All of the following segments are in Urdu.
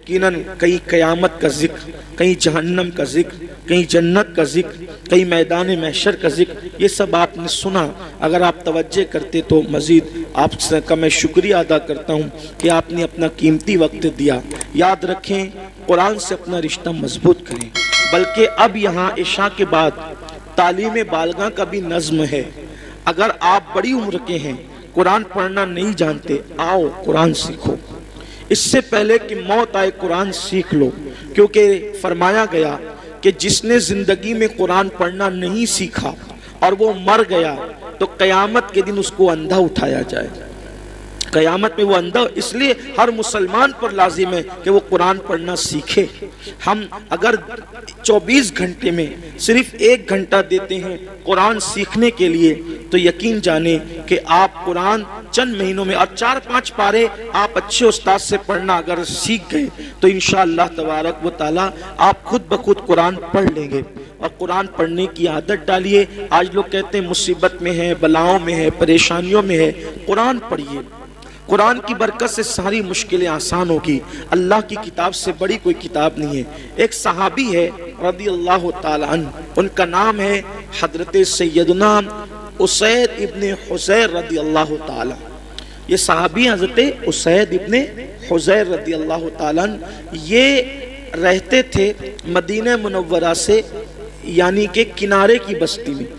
یقیناً کہیں قیامت کا ذکر، کہیں جہنم کا ذکر، کہیں جنت کا ذکر، کہیں میدان محشر کا ذکر، یہ سب آپ نے سنا۔ اگر آپ توجہ کرتے تو مزید آپ کا میں شکریہ ادا کرتا ہوں کہ آپ نے اپنا قیمتی وقت دیا۔ یاد رکھیں، قرآن سے اپنا رشتہ مضبوط کریں۔ بلکہ اب یہاں عشاء کے بعد تعلیم بالغاہ کا بھی نظم ہے۔ اگر آپ بڑی عمر کے ہیں، قرآن پڑھنا نہیں جانتے، آؤ قرآن سیکھو۔ اس سے پہلے کہ موت آئے قرآن سیکھ لو، کیونکہ فرمایا گیا کہ جس نے زندگی میں قرآن پڑھنا نہیں سیکھا اور وہ مر گیا تو قیامت کے دن اس کو اندھا اٹھایا جائے۔ قیامت میں وہ اندھا، اس لیے ہر مسلمان پر لازم ہے کہ وہ قرآن پڑھنا سیکھے۔ ہم اگر 24 گھنٹے میں صرف 1 گھنٹہ دیتے ہیں قرآن سیکھنے کے لیے تو یقین جانیں کہ آپ قرآن چند مہینوں میں، اور 4-5 پارے آپ اچھے استاد سے پڑھنا اگر سیکھ گئے تو انشاءاللہ تبارک و تعالی آپ خود بخود قرآن پڑھ لیں گے۔ اور قرآن پڑھنے کی عادت ڈالیے۔ آج لوگ کہتے ہیں مصیبت میں ہے، بلاؤں میں ہے، پریشانیوں میں ہے، قرآن پڑھیے۔ قرآن کی برکت سے ساری مشکلیں آسان ہوگی۔ اللہ کی کتاب سے بڑی کوئی کتاب نہیں ہے۔ ایک صحابی ہے رضی اللہ تعالی عنہ، ان کا نام ہے حضرت سیدنا اسید ابن حضیر رضی اللہ تعالی۔ یہ صحابی حضرت اسید ابن حضیر رضی اللہ تعالی عنہ، یہ رہتے تھے مدینہ منورہ سے، یعنی کہ کنارے کی بستی میں،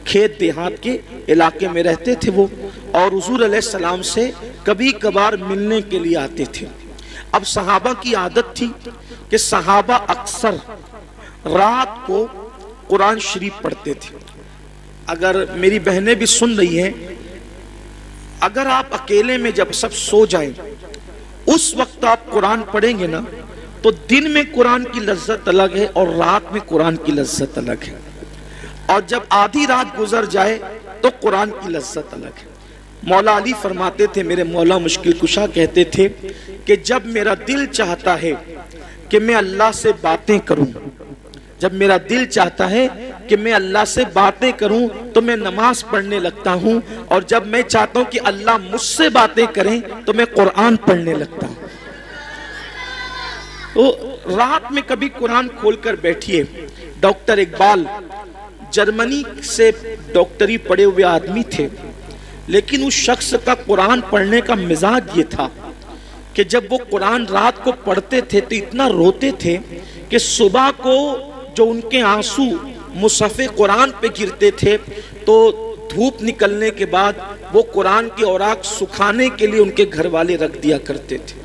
کھیت دیہات کے علاقے میں رہتے تھے وہ، اور حضور علیہ السلام سے کبھی کبھار ملنے کے لیے آتے تھے۔ اب صحابہ کی عادت تھی کہ صحابہ اکثر رات کو قرآن شریف پڑھتے تھے۔ اگر میری بہنیں بھی سن رہی ہیں، اگر آپ اکیلے میں جب سب سو جائیں اس وقت آپ قرآن پڑھیں گے نا تو دن میں قرآن کی لذت الگ ہے اور رات میں قرآن کی لذت الگ ہے، اور جب آدھی رات گزر جائے تو قرآن کی لذت الگ ہے۔ مولا علی فرماتے تھے، میرے مولا مشکل کشا کہتے تھے کہ جب میرا دل چاہتا ہے کہ میں اللہ سے باتیں کروں، جب میرا دل چاہتا ہے کہ میں اللہ سے باتیں کروں تو میں نماز پڑھنے لگتا ہوں، اور جب میں چاہتا ہوں کہ اللہ مجھ سے باتیں کریں تو میں قرآن پڑھنے لگتا ہوں۔ تو رات میں کبھی قرآن کھول کر بیٹھیے۔ ڈاکٹر اقبال جرمنی سے ڈاکٹری پڑھے ہوئے آدمی تھے، لیکن اس شخص کا قرآن پڑھنے کا مزاج یہ تھا کہ جب وہ قرآن رات کو پڑھتے تھے تو اتنا روتے تھے کہ صبح کو جو ان کے آنسو مصحف قرآن پہ گرتے تھے تو دھوپ نکلنے کے بعد وہ قرآن کے اوراق سکھانے کے لیے ان کے گھر والے رکھ دیا کرتے تھے۔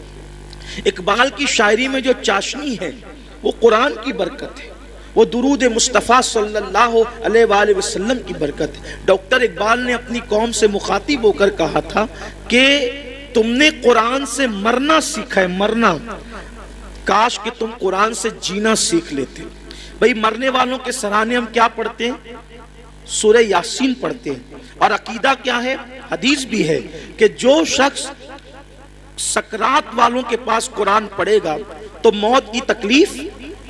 اقبال کی شاعری میں جو چاشنی ہے وہ قرآن کی برکت ہے، وہ درود مصطفیٰ صلی اللہ علیہ وآلہ وسلم کی برکت ہے۔ ڈاکٹر اقبال نے اپنی قوم سے مخاطب ہو کر کہا تھا کہ تم نے قرآن سے مرنا سیکھا ہے، مرنا، کاش کہ تم قرآن سے جینا سیکھ لیتے۔ بھئی مرنے والوں کے سرانے ہم کیا پڑھتے ہیں؟ سورہ یاسین پڑھتے ہیں، اور عقیدہ کیا ہے؟ حدیث بھی ہے کہ جو شخص سکرات والوں کے پاس قرآن پڑھے گا تو موت کی تکلیف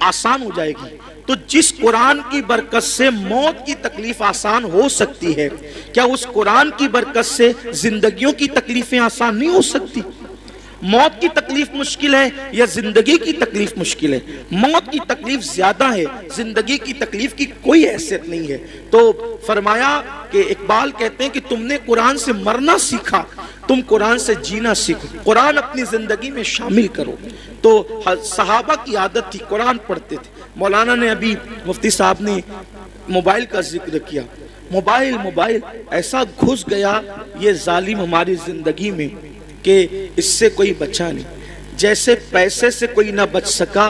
آسان ہو جائے گی۔ تو جس قرآن کی برکت سے موت کی تکلیف آسان ہو سکتی ہے، کیا اس قرآن کی برکت سے زندگیوں کی تکلیفیں آسان نہیں ہو سکتی؟ موت کی تکلیف مشکل ہے یا زندگی کی تکلیف مشکل ہے؟ موت کی تکلیف زیادہ ہے، زندگی کی تکلیف کی کوئی حیثیت نہیں ہے۔ تو فرمایا کہ اقبال کہتے ہیں کہ تم نے قرآن سے مرنا سیکھا، تم قرآن سے جینا سیکھو، قرآن اپنی زندگی میں شامل کرو۔ تو صحابہ کی عادت تھی، قرآن پڑھتے تھے۔ مولانا نے ابھی، مفتی صاحب نے موبائل کا ذکر کیا۔ موبائل ایسا گھس گیا یہ ظالم ہماری زندگی میں کہ اس سے کوئی بچا نہیں۔ جیسے پیسے سے کوئی نہ بچ سکا،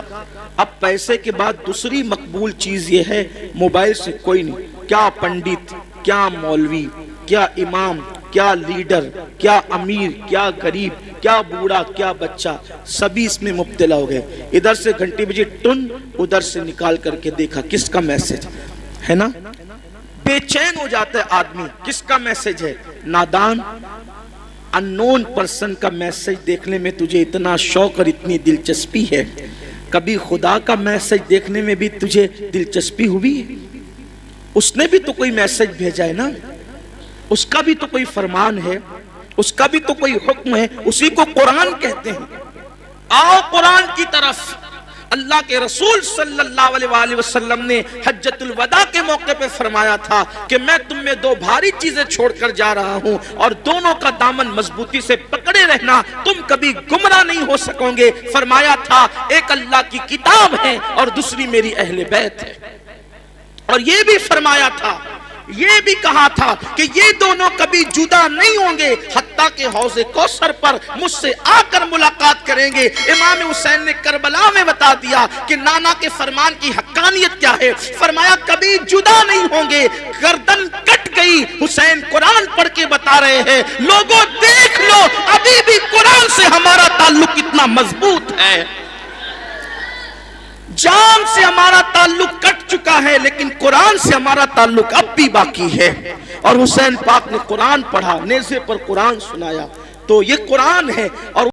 اب پیسے کے بعد دوسری مقبول چیز یہ ہے، موبائل سے کوئی نہیں۔ کیا پنڈت، کیا مولوی، کیا امام، کیا لیڈر، کیا امیر، کیا غریب، کیا بوڑھا، کیا بچہ، سبھی اس میں مبتلا ہو گئے۔ ادھر سے گھنٹی بجی ٹن، ادھر سے نکال کر کے دیکھا کس کا میسج ہے نا، بے چین ہو جاتا ہے آدمی، کس کا میسج ہے؟ نادان انون پرسن کا میسج دیکھنے میں تجھے اتنا شوق اور اتنی دلچسپی ہے، کبھی خدا کا میسج دیکھنے میں بھی تجھے دلچسپی ہوئی ہے؟ اس نے بھی تو کوئی میسج بھیجا ہے نا، اس کا بھی تو کوئی فرمان ہے، اس کا بھی تو کوئی حکم ہے، اسی کو قرآن کہتے ہیں۔ آؤ قرآن کی طرف۔ اللہ کے رسول صلی اللہ علیہ وآلہ وسلم نے حجۃ الوداع کے موقع پہ فرمایا تھا کہ میں تم میں دو بھاری چیزیں چھوڑ کر جا رہا ہوں اور دونوں کا دامن مضبوطی سے پکڑے رہنا، تم کبھی گمراہ نہیں ہو سکو گے۔ فرمایا تھا ایک اللہ کی کتاب ہے اور دوسری میری اہل بیت ہے، اور یہ بھی فرمایا تھا، یہ بھی کہا تھا کہ یہ دونوں کبھی جدا نہیں ہوں گے حتیٰ کہ حوض کوثر پر مجھ سے آ کر ملاقات کریں گے۔ امام حسین نے کربلا میں بتا دیا کہ نانا کے فرمان کی حقانیت کیا ہے۔ فرمایا کبھی جدا نہیں ہوں گے۔ گردن کٹ گئی، حسین قرآن پڑھ کے بتا رہے ہیں لوگوں دیکھ لو ابھی بھی قرآن سے ہمارا تعلق کتنا مضبوط ہے۔ جان سے ہمارا تعلق کٹ چکا ہے لیکن قرآن سے ہمارا تعلق اب بھی باقی ہے۔ اور حسین پاک نے قرآن پڑھا، نیزے پر قرآن سنایا، تو یہ قرآن ہے۔ اور